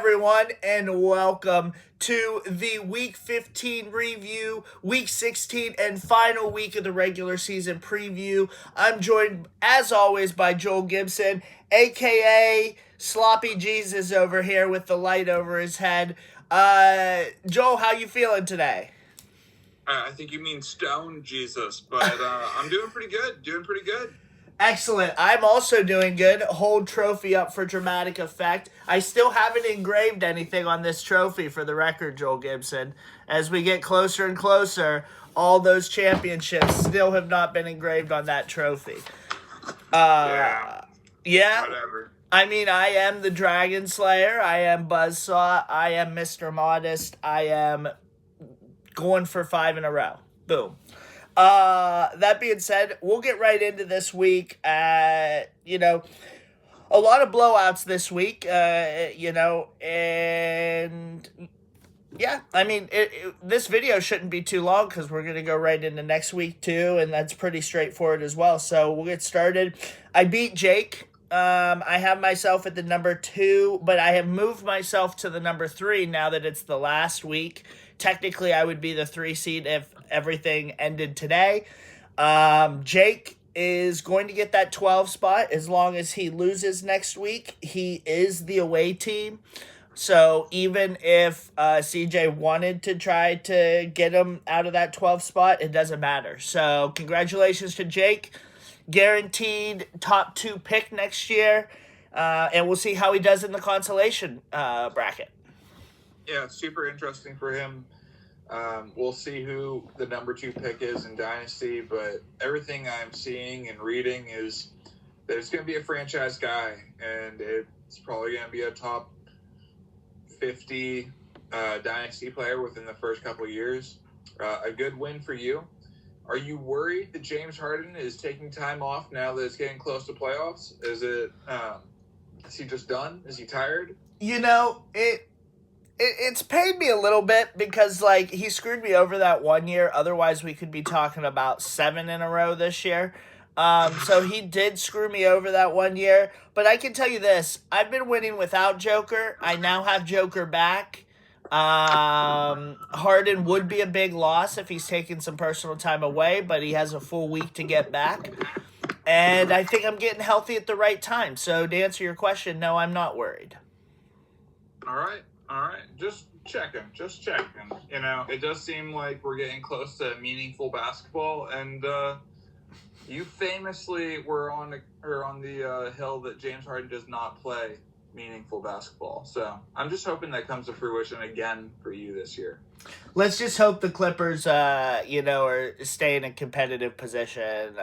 Everyone, and welcome to the Week 15 review, Week 16, and final week of the regular season preview. I'm joined, as always, by Joel Gibson, aka Sloppy Jesus over here with the light over his head. Joel, how you feeling today? I think you mean Stone Jesus, but I'm doing pretty good. Excellent. I'm also doing good. Hold trophy up for dramatic effect. I still haven't engraved anything on this trophy for the record, Joel Gibson. As we get closer and closer, all those championships still have not been engraved on that trophy. Yeah. Whatever. I mean, I am the Dragon Slayer. I am Buzzsaw. I am Mr. Modest. I am going for 5 in a row. Boom. That being said, we'll get right into this week. A lot of blowouts this week, and yeah, I mean, this video shouldn't be too long because we're going to go right into next week too, and that's pretty straightforward as well. So we'll get started. I beat Jake. I have myself at the number 2, but I have moved myself to the number 3 now that it's the last week. Technically, I would be the 3 seed if everything ended today. Jake is going to get that 12 spot as long as he loses next week. He is the away team. So even if CJ wanted to try to get him out of that 12 spot, it doesn't matter. So congratulations to Jake. Guaranteed top 2 pick next year. And we'll see how he does in the consolation bracket. Yeah, it's super interesting for him. We'll see who the number 2 pick is in Dynasty, but everything I'm seeing and reading is that it's going to be a franchise guy, and it's probably going to be a top 50 Dynasty player within the first couple of years. A good win for you. Are you worried that James Harden is taking time off now that it's getting close to playoffs? Is he just done? Is he tired? It's paid me a little bit because, he screwed me over that one year. Otherwise, we could be talking about 7 in a row this year. So he did screw me over that one year. But I can tell you this. I've been winning without Joker. I now have Joker back. Harden would be a big loss if he's taking some personal time away, but he has a full week to get back. And I think I'm getting healthy at the right time. So to answer your question, no, I'm not worried. All right. Just checking. It does seem like we're getting close to meaningful basketball, and you famously were on the hill that James Harden does not play meaningful basketball. So I'm just hoping that comes to fruition again for you this year. Let's just hope the Clippers, are stay in a competitive position.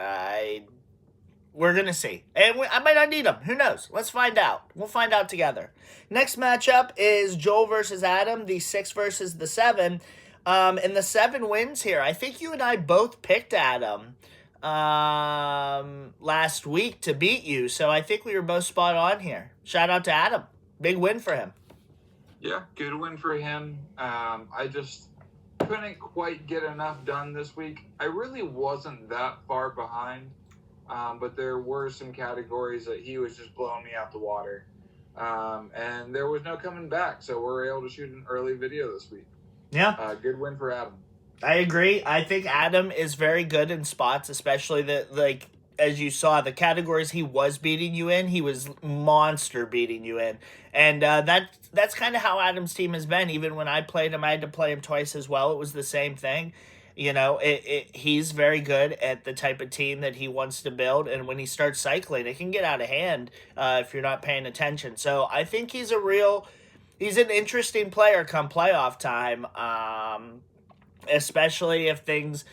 We're going to see. And I might not need them. Who knows? Let's find out. We'll find out together. Next matchup is Joel versus Adam, the 6 versus the 7. And the 7 wins here. I think you and I both picked Adam last week to beat you. So I think we were both spot on here. Shout out to Adam. Big win for him. Yeah, good win for him. I just couldn't quite get enough done this week. I really wasn't that far behind. But there were some categories that he was just blowing me out the water. And there was no coming back. So we're able to shoot an early video this week. Yeah. Good win for Adam. I agree. I think Adam is very good in spots, especially as you saw, the categories he was beating you in, he was monster beating you in. And that's kind of how Adam's team has been. Even when I played him, I had to play him twice as well. It was the same thing. He's very good at the type of team that he wants to build, and when he starts cycling, it can get out of hand if you're not paying attention. So I think he's an interesting player come playoff time, especially if things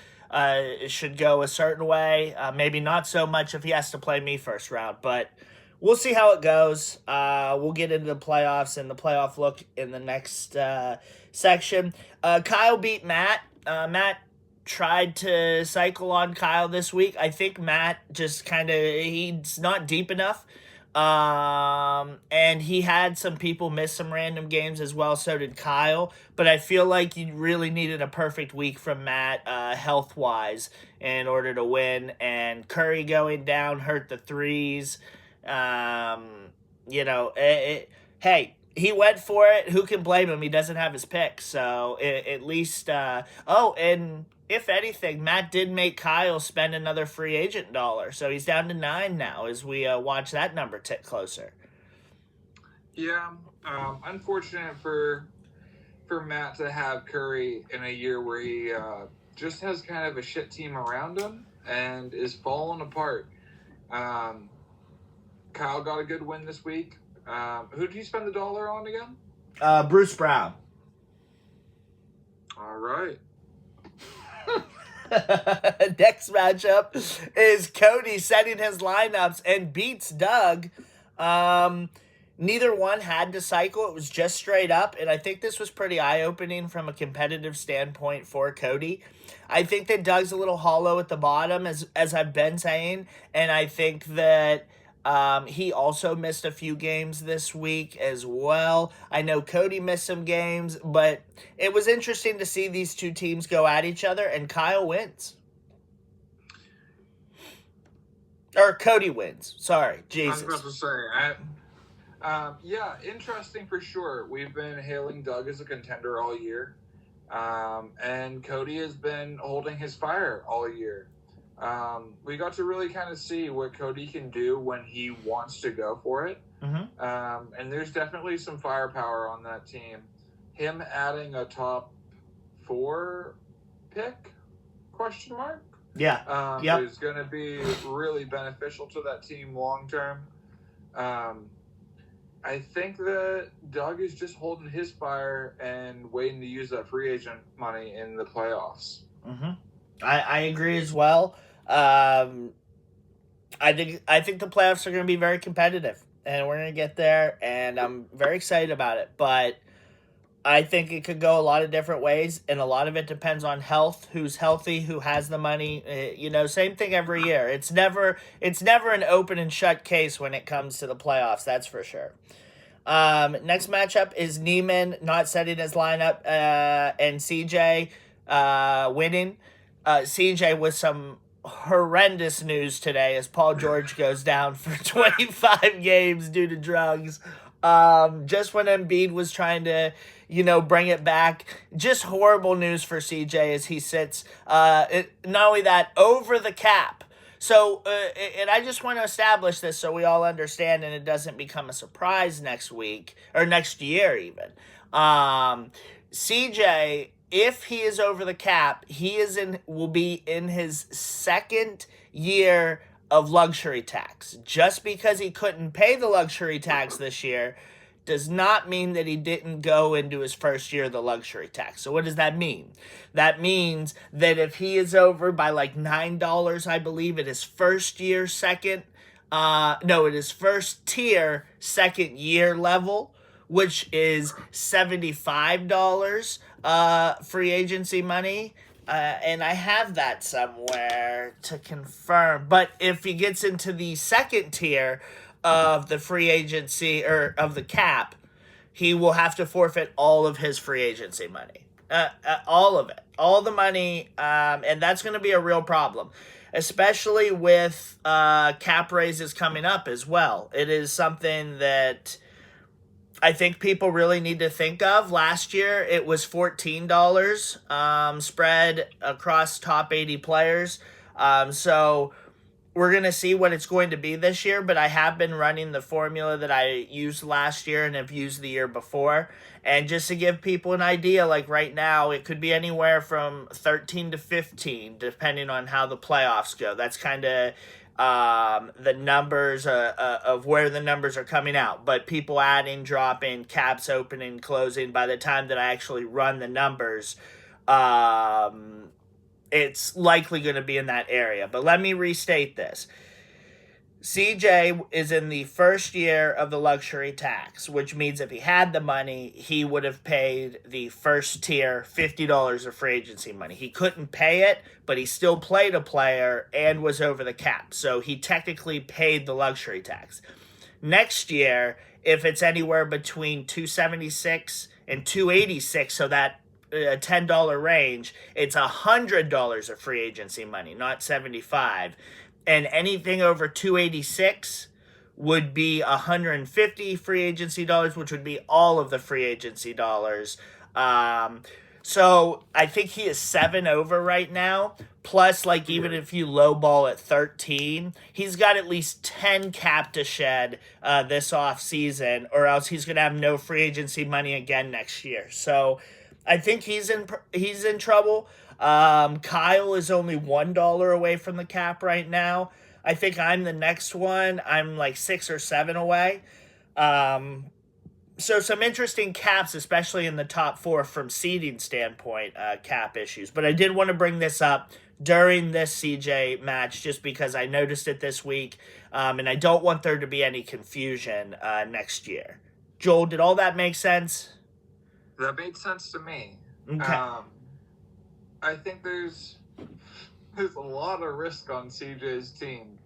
should go a certain way. Maybe not so much if he has to play me first round, but we'll see how it goes. We'll get into the playoffs and the playoff look in the next section. Kyle beat Matt. Matt tried to cycle on Kyle this week. I think Matt just he's not deep enough. And he had some people miss some random games as well. So did Kyle. But I feel like you really needed a perfect week from Matt, health-wise, in order to win. And Curry going down hurt the threes. Hey, he went for it. Who can blame him? He doesn't have his pick, so at least. And if anything, Matt did make Kyle spend another free agent dollar, so he's down to 9 now as we watch that number tick closer. Yeah, unfortunate for Matt to have Curry in a year where he just has kind of a shit team around him and is falling apart. Kyle got a good win this week. Who did you spend the dollar on again? Bruce Brown. All right. Next matchup is Cody setting his lineups and beats Doug. Neither one had to cycle. It was just straight up, and I think this was pretty eye-opening from a competitive standpoint for Cody. I think that Doug's a little hollow at the bottom, as I've been saying, and I think that he also missed a few games this week as well. I know Cody missed some games, but it was interesting to see these two teams go at each other, and Kyle wins. Or Cody wins. Sorry, Jesus. I was about to say, yeah, interesting for sure. We've been hailing Doug as a contender all year, and Cody has been holding his fire all year. We got to really kind of see what Cody can do when he wants to go for it. Mm-hmm. And there's definitely some firepower on that team. Him adding a top 4 pick, question mark? Yeah. Is going to be really beneficial to that team long term. I think that Doug is just holding his fire and waiting to use that free agent money in the playoffs. Mm-hmm. I agree as well. I think the playoffs are going to be very competitive, and we're going to get there, and I'm very excited about it. But I think it could go a lot of different ways, and a lot of it depends on health, who's healthy, who has the money. Same thing every year. It's never an open and shut case when it comes to the playoffs, that's for sure. Next matchup is Neiman not setting his lineup and CJ winning. CJ with some horrendous news today as Paul George goes down for 25 games due to drugs. Just when Embiid was trying to, bring it back. Just horrible news for CJ as he sits, not only that, over the cap. So, and I just want to establish this so we all understand and it doesn't become a surprise next week, or next year even. CJ, if he is over the cap, will be in his second year of luxury tax. Just because he couldn't pay the luxury tax this year does not mean that he didn't go into his first year of the luxury tax. So what does that mean? That means that if he is over by like $9, I believe, at his first tier second year level, which is $75 free agency money. And I have that somewhere to confirm. But if he gets into the second tier of the free agency, or of the cap, he will have to forfeit all of his free agency money. All of it. All the money. And that's going to be a real problem, especially with cap raises coming up as well. It is something that I think people really need to think of. Last year, it was $14 spread across top 80 players. So we're going to see what it's going to be this year, but I have been running the formula that I used last year and have used the year before. And just to give people an idea, like right now, it could be anywhere from 13 to 15, depending on how the playoffs go. That's kind of the numbers of where the numbers are coming out. But people adding, dropping, caps opening, closing, by the time that I actually run the numbers, it's likely going to be in that area. But let me restate this. CJ is in the first year of the luxury tax, which means if he had the money, he would have paid the first tier $50 of free agency money. He couldn't pay it, but he still played a player and was over the cap. So he technically paid the luxury tax. Next year, if it's anywhere between $276 and $286, so that $10 range, it's $100 of free agency money, not $75. And anything over $286 would be 150 free agency dollars, which would be all of the free agency dollars. So I think he is 7 over right now. Plus, like, even if you lowball at 13, he's got at least 10 cap to shed this off season, or else he's going to have no free agency money again next year. So I think he's in trouble. Kyle is only $1 away from the cap right now. I think I'm the next one. I'm like 6 or 7 away. So some interesting caps, especially in the top 4 from seeding standpoint, cap issues. But I did want to bring this up during this CJ match just because I noticed it this week, and I don't want there to be any confusion next year. Joel, did all that make sense? That made sense to me. Okay. I think there's a lot of risk on CJ's team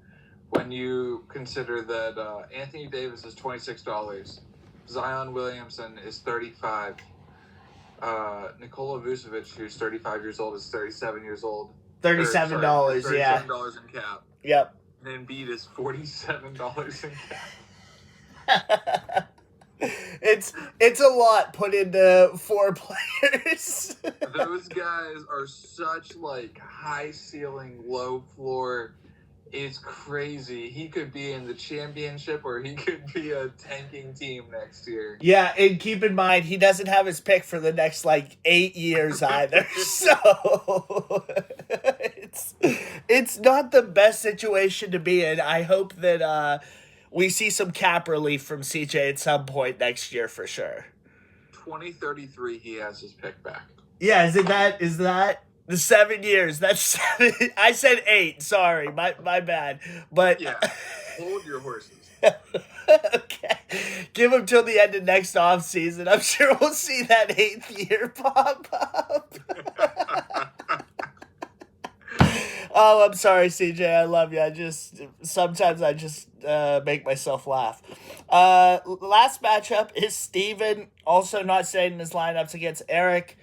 when you consider that Anthony Davis is $26. Zion Williamson is $35. Nikola Vucevic, who's 35 years old, is 37 years old. $37, yeah. $37 in cap. Yep. And Embiid is $47 in cap. It's a lot put into 4 players. Those guys are such like high ceiling, low floor. It's crazy. He could be in the championship or he could be a tanking team next year. Yeah, and keep in mind, he doesn't have his pick for the next, 8 years either. So, it's not the best situation to be in. I hope that we see some cap relief from CJ at some point next year for sure. 2033, he has his pick back. Yeah, is that the 7 years? That's 7. I said 8. Sorry, my bad. But yeah, hold your horses. Okay, give him till the end of next off season. I'm sure we'll see that 8th year pop up. Oh, I'm sorry, CJ. I love you. Sometimes I just make myself laugh. Last matchup is Steven, also not staying in his lineups against Eric.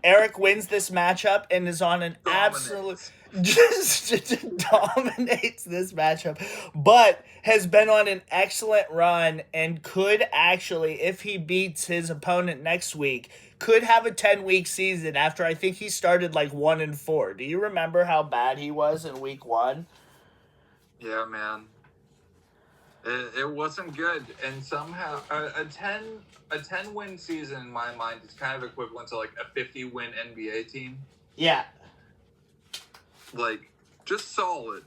Eric wins this matchup and is on an absolute just dominates this matchup, but has been on an excellent run and could actually, if he beats his opponent next week, could have a 10-week season after I think he started 1-4. Do you remember how bad he was in week 1? Yeah, man. It wasn't good, and somehow a 10-win season in my mind is kind of equivalent to a 50-win NBA team. Yeah. Just solid,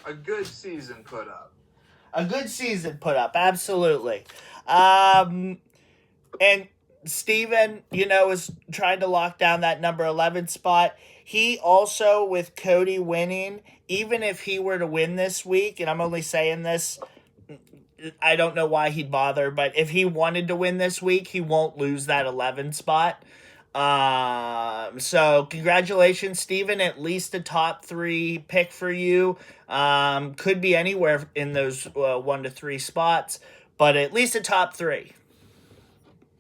a good season put up. A good season put up, absolutely. And Steven, is trying to lock down that number 11 spot. He also, with Cody winning, even if he were to win this week, and I'm only saying this, I don't know why he'd bother, but if he wanted to win this week, he won't lose that 11 spot. So congratulations, Steven. At least a top 3 pick for you. Could be anywhere in those 1 to 3 spots, but at least a top 3.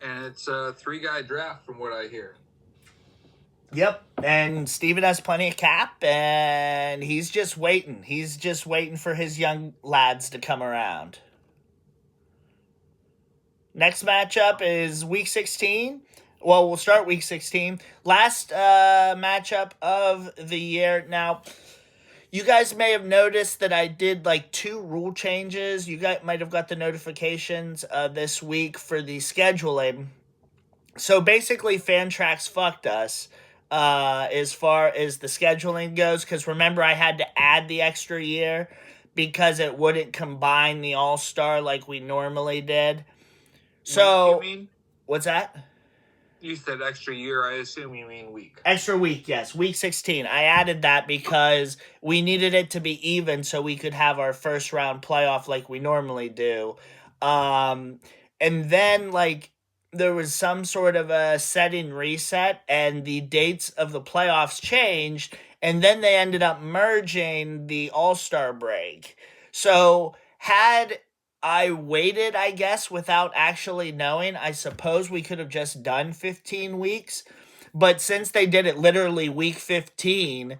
And it's a 3-guy draft from what I hear. Yep, and Steven has plenty of cap, and he's just waiting. He's just waiting for his young lads to come around. Next matchup is Week 16. Well, we'll start Week 16. Last matchup of the year. Now, you guys may have noticed that I did 2 rule changes. You guys might have got the notifications this week for the scheduling. So basically, Fantrax fucked us as far as the scheduling goes. Because remember, I had to add the extra year because it wouldn't combine the All-Star like we normally did. So, you mean? What's that? You said extra year. I assume you mean week. Extra week, yes. Week 16. I added that because we needed it to be even so we could have our first round playoff like we normally do. And then, there was some sort of a setting reset and the dates of the playoffs changed. And then they ended up merging the All-Star break. So, had I waited, I guess, without actually knowing, I suppose we could have just done 15 weeks. But since they did it literally week 15,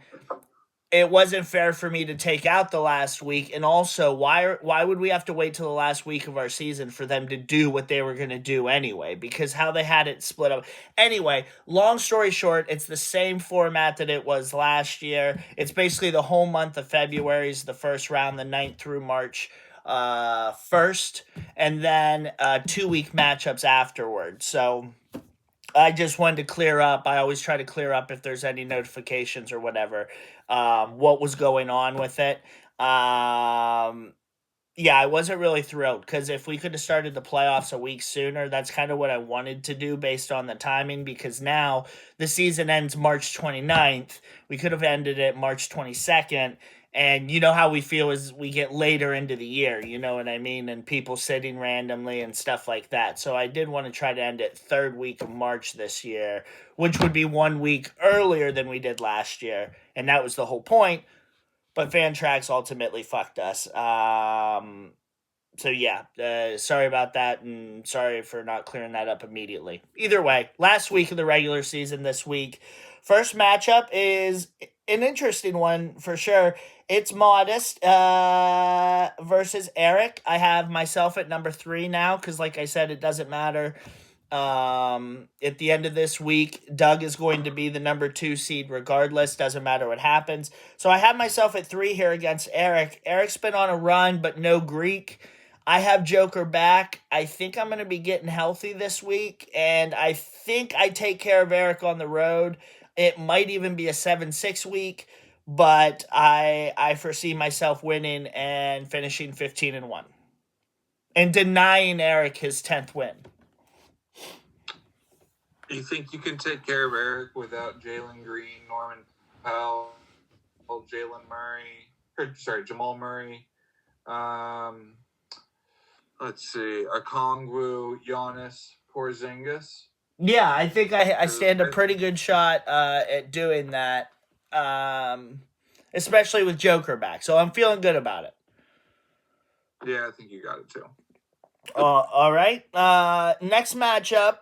it wasn't fair for me to take out the last week, and also why would we have to wait till the last week of our season for them to do what they were going to do anyway, because how they had it split up anyway. Long story short, it's the same format that it was last year. It's basically the whole month of February is the first round, the 9th through March 1st, and then 2-week matchups afterwards. So I just wanted to clear up. I always try to clear up if there's any notifications or whatever, what was going on with it. Yeah, I wasn't really thrilled because if we could have started the playoffs a week sooner, that's kind of what I wanted to do based on the timing, because now the season ends March 29th. We could have ended it March 22nd. And you know how we feel as we get later into the year, you know what I mean? And people sitting randomly and stuff like that. So I did want to try to end it 3rd week of March this year, which would be 1 week earlier than we did last year. And that was the whole point. But Fantrax ultimately fucked us. So yeah, sorry about that, and sorry for not clearing that up immediately. Either way, last week of the regular season this week. First matchup is an interesting one for sure. It's Modest versus Eric. I have myself at number 3 now because, like I said, it doesn't matter. At the end of this week, Doug is going to be the number 2 seed regardless. Doesn't matter what happens. So I have myself at 3 here against Eric. Eric's been on a run, but no Greek. I have Joker back. I think I'm going to be getting healthy this week, and I think I take care of Eric on the road. It might even be a 7-6 week, but I foresee myself winning and finishing 15-1 and denying Eric his 10th win. You think you can take care of Eric without Jalen Green, Norman Powell, Jamal Murray, let's see, Okongwu, Giannis, Porzingis? Yeah, I think I stand a pretty good shot at doing that, especially with Joker back. So I'm feeling good about it. Yeah, I think you got it too. All right. Next matchup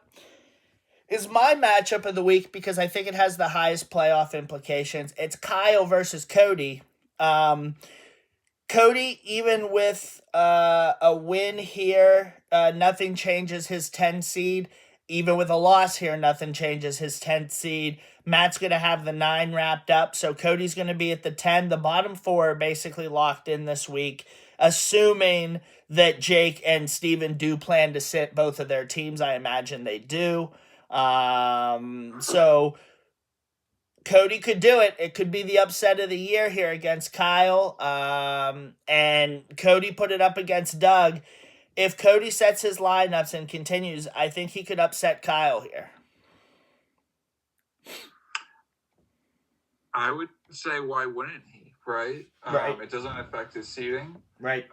is my matchup of the week because I think it has the highest playoff implications. It's Kyle versus Cody. Cody, even with a win here, nothing changes his 10 seed. Even with a loss here, nothing changes his 10th seed. Matt's going to have the 9 wrapped up, so Cody's going to be at the 10. The bottom 4 are basically locked in this week, assuming that Jake and Steven do plan to sit both of their teams. I imagine they do. So Cody could do it. It could be the upset of the year here against Kyle. And Cody put it up against Doug. If Cody sets his lineups and continues, I think he could upset Kyle here. I would say, why wouldn't he, right? Right. It doesn't affect his seeding. Right.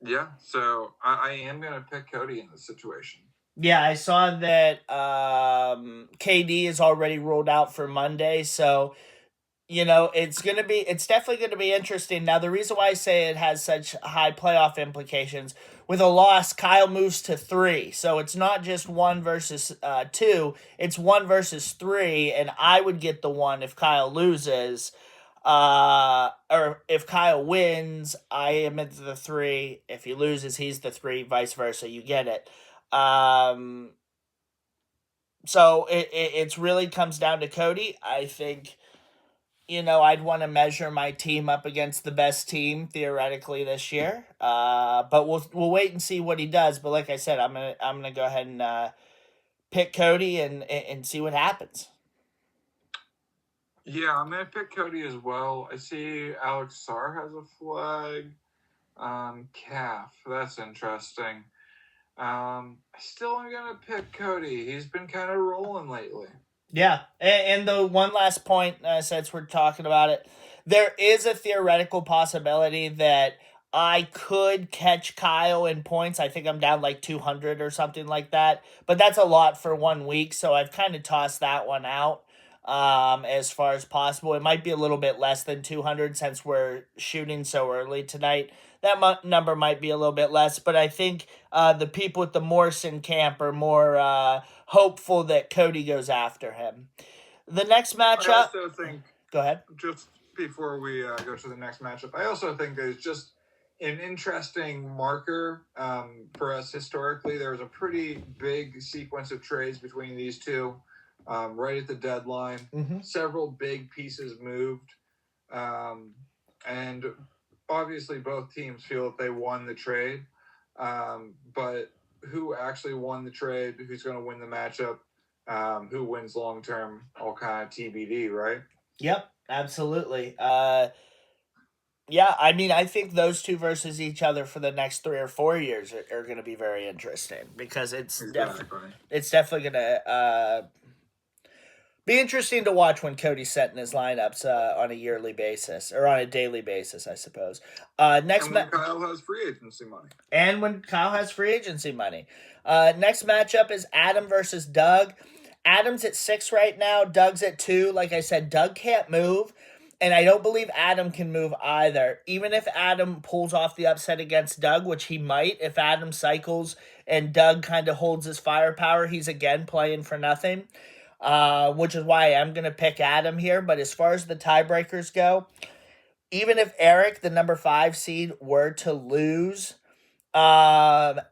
Yeah, so I am going to pick Cody in this situation. Yeah, I saw that KD is already ruled out for Monday, so you know, it's definitely going to be interesting. Now, the reason why I say it has such high playoff implications, with a loss, Kyle moves to 3. So it's not just 1 versus 2, it's 1 versus 3, and I would get the 1 if Kyle loses. Or if Kyle wins, I am at the 3. If he loses, he's the 3, vice versa. You get it. So it really comes down to Cody. I think, you know, I'd want to measure my team up against the best team theoretically this year. But we'll wait and see what he does. But like I said, I'm gonna go ahead and pick Cody and see what happens. Yeah, I'm gonna pick Cody as well. I see Alex Sarr has a flag. Calf. That's interesting. I still am gonna pick Cody. He's been kind of rolling lately. Yeah, and the one last point, since we're talking about it, there is a theoretical possibility that I could catch Kyle in points. I think I'm down like 200 or something like that, but that's a lot for 1 week, so I've kind of tossed that one out as far as possible. It might be a little bit less than 200 since we're shooting so early tonight. That number might be a little bit less, but I think the people at the Morrison camp are more hopeful that Cody goes after him. The next matchup... I also think Go ahead. Just before we go to the next matchup, I also think there's just an interesting marker for us historically. There was a pretty big sequence of trades between these two right at the deadline. Mm-hmm. Several big pieces moved. And obviously both teams feel that they won the trade. But who actually won the trade, who's going to win the matchup, who wins long term, all kind of TBD, right? Yep, absolutely. Yeah, I mean, I think those two versus each other for the next 3 or 4 years are going to be very interesting because it's definitely going to be interesting to watch when Cody's setting his lineups on a yearly basis or on a daily basis, I suppose. Next Kyle has free agency money. And when Kyle has free agency money. Next matchup is Adam versus Doug. Adam's at 6 right now. Doug's at 2. Like I said, Doug can't move. And I don't believe Adam can move either. Even if Adam pulls off the upset against Doug, which he might, if Adam cycles and Doug kind of holds his firepower, he's again playing for nothing. Which is why I am going to pick Adam here. But as far as the tiebreakers go, even if Eric, the number 5 seed, were to lose, Eric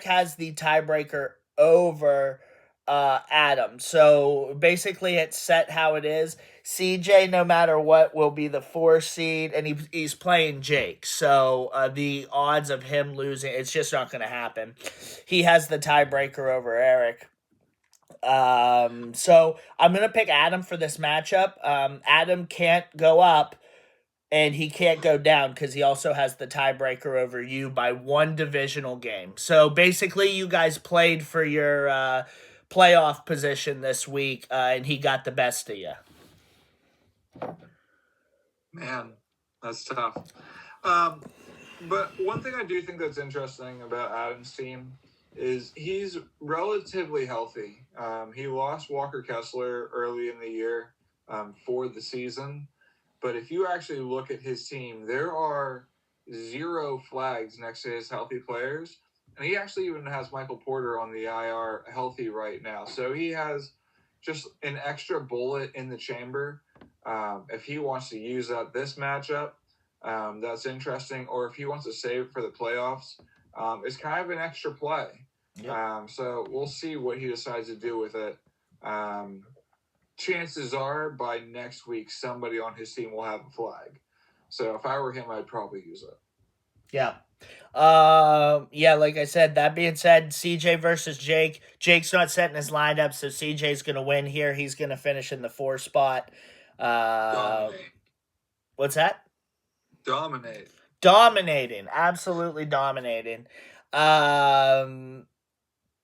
has the tiebreaker over Adam. So basically it's set how it is. CJ, no matter what, will be the 4 seed, and he's playing Jake. So the odds of him losing, it's just not going to happen. He has the tiebreaker over Eric. So I'm going to pick Adam for this matchup. Adam can't go up and he can't go down because he also has the tiebreaker over you by 1 divisional game. So basically you guys played for your playoff position this week, and he got the best of you. Man, that's tough. But one thing I do think that's interesting about Adam's team is he's relatively healthy. He lost Walker Kessler early in the year for the season. But if you actually look at his team, there are 0 flags next to his healthy players. And he actually even has Michael Porter on the IR healthy right now. So he has just an extra bullet in the chamber. If he wants to use that this matchup, that's interesting. Or if he wants to save it for the playoffs, it's kind of an extra play. Yep. So we'll see what he decides to do with it. Chances are by next week, somebody on his team will have a flag. So if I were him, I'd probably use it. Yeah. Like I said, that being said, CJ versus Jake. Jake's not setting his lineup, so CJ's going to win here. He's going to finish in the 4 spot. Dominate. What's that? Dominating. Absolutely dominating.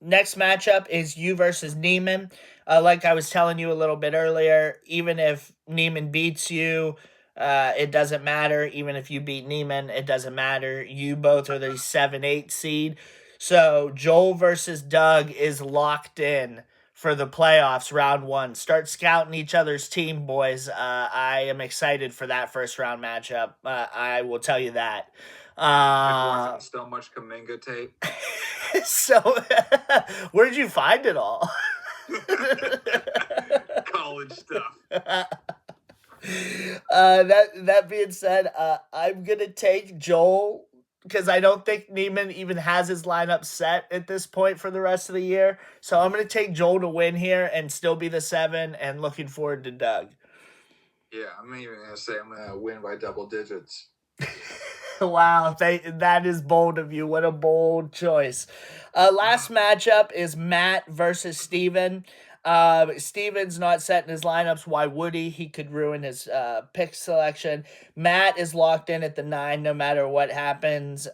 Next matchup is you versus Neiman. Like I was telling you a little bit earlier, even if Neiman beats you, it doesn't matter. Even if you beat Neiman, it doesn't matter. You both are the 7-8 seed. So Joel versus Doug is locked in for the playoffs, round 1. Start scouting each other's team, boys. I am excited for that first round matchup. I will tell you that. So much Kuminga tape. So, where did you find it all? College stuff. That being said, I'm gonna take Joel because I don't think Neiman even has his lineup set at this point for the rest of the year. So I'm gonna take Joel to win here and still be the 7, and looking forward to Doug. Yeah, I'm even gonna say I'm gonna win by double digits. Wow, that is bold of you. What a bold choice. Last matchup is Matt versus Steven. Steven's not setting his lineups. Why would he? He could ruin his pick selection. Matt is locked in at the 9 no matter what happens.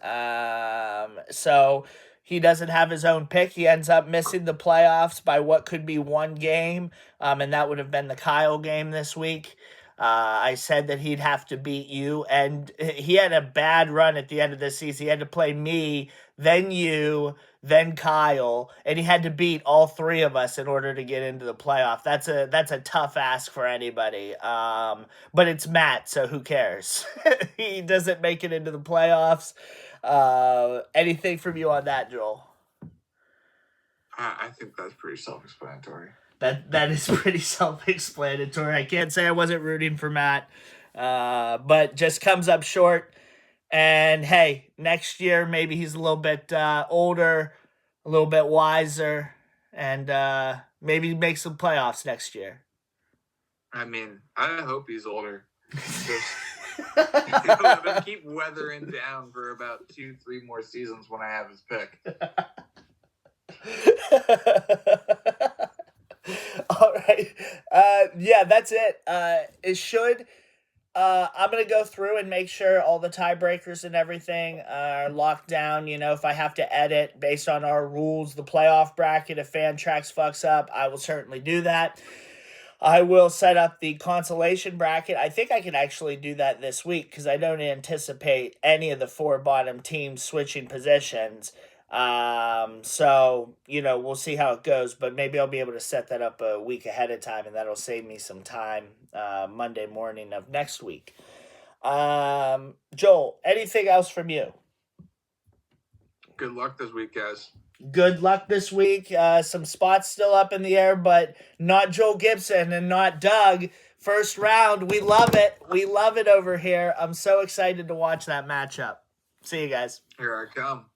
So he doesn't have his own pick. He ends up missing the playoffs by what could be 1 game, and that would have been the Kyle game this week. I said that he'd have to beat you, and he had a bad run at the end of the season. He had to play me, then you, then Kyle, and he had to beat all 3 of us in order to get into the playoff. That's a tough ask for anybody. But it's Matt, so who cares? He doesn't make it into the playoffs. Anything from you on that, Joel? I think that's pretty self-explanatory. That is pretty self-explanatory. I can't say I wasn't rooting for Matt, but just comes up short. And hey, next year maybe he's a little bit older, a little bit wiser, and maybe make some playoffs next year. I mean, I hope he's older. Just let him keep weathering down for about 2-3 more seasons when I have his pick. All right. Yeah, that's it. It should. I'm going to go through and make sure all the tiebreakers and everything are locked down. You know, if I have to edit based on our rules, the playoff bracket, if Fantrax fucks up, I will certainly do that. I will set up the consolation bracket. I think I can actually do that this week because I don't anticipate any of the 4 bottom teams switching positions. So, you know, we'll see how it goes, but maybe I'll be able to set that up a week ahead of time, and that'll save me some time Monday morning of next week. Joel, anything else from you? Good luck this week, guys. Good luck this week. Some spots still up in the air, but not Joel Gibson and not Doug. First round. We love it. We love it over here. I'm so excited to watch that matchup. See you guys. Here I come.